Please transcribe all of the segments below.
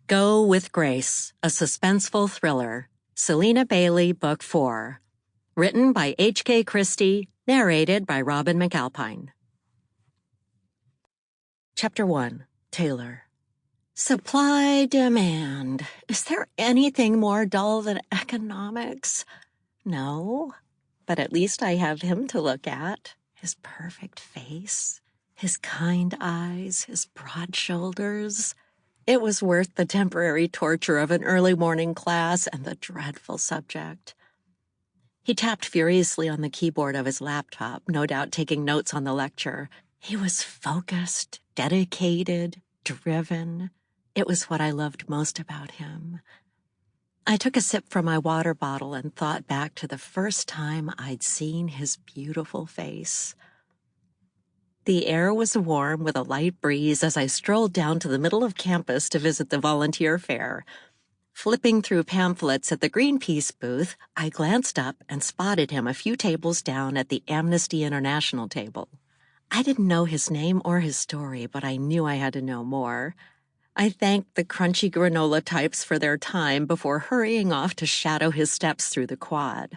Go with Grace, a suspenseful thriller. Selena Bailey, Book 4. Written by H.K. Christie, narrated by Robin McAlpine. Chapter 1. Taylor. Supply, demand. Is there anything more dull than economics? No, but at least I have him to look at. His perfect face, his kind eyes, his broad shoulders. It was worth the temporary torture of an early morning class and the dreadful subject. He tapped furiously on the keyboard of his laptop, no doubt taking notes on the lecture. He was focused, dedicated, driven. It was what I loved most about him. I took a sip from my water bottle and thought back to the first time I'd seen his beautiful face. The air was warm with a light breeze as I strolled down to the middle of campus to visit the volunteer fair. Flipping through pamphlets at the Greenpeace booth, I glanced up and spotted him a few tables down at the Amnesty International table. I didn't know his name or his story, but I knew I had to know more. I thanked the crunchy granola types for their time before hurrying off to shadow his steps through the quad.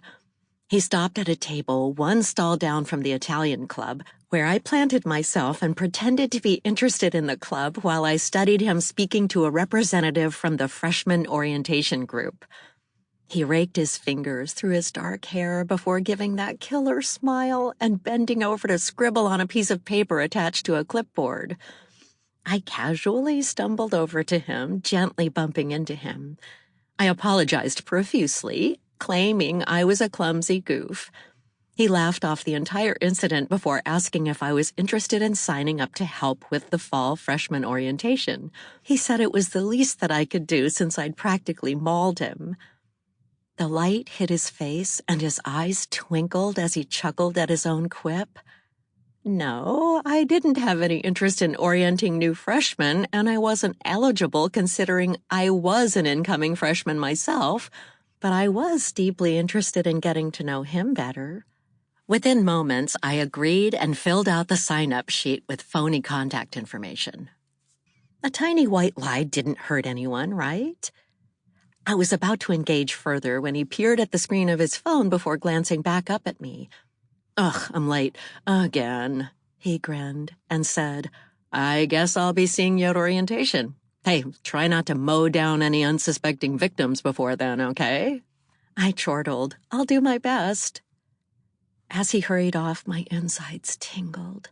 He stopped at a table one stall down from the Italian club, where I planted myself and pretended to be interested in the club while I studied him speaking to a representative from the freshman orientation group. He raked his fingers through his dark hair before giving that killer smile and bending over to scribble on a piece of paper attached to a clipboard. I casually stumbled over to him, gently bumping into him. I apologized profusely, claiming I was a clumsy goof. He laughed off the entire incident before asking if I was interested in signing up to help with the fall freshman orientation. He said it was the least that I could do since I'd practically mauled him. The light hit his face and his eyes twinkled as he chuckled at his own quip. No, I didn't have any interest in orienting new freshmen, and I wasn't eligible considering I was an incoming freshman myself, but I was deeply interested in getting to know him better. Within moments, I agreed and filled out the sign-up sheet with phony contact information. A tiny white lie didn't hurt anyone, right? I was about to engage further when he peered at the screen of his phone before glancing back up at me. "Ugh, I'm late. Again," he grinned and said, "I guess I'll be seeing you at orientation. Hey, try not to mow down any unsuspecting victims before then, okay?" I chortled, "I'll do my best." As he hurried off, my insides tingled.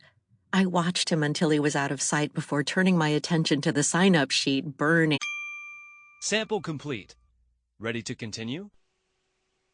I watched him until he was out of sight before turning my attention to the sign-up sheet burning. Sample complete. Ready to continue?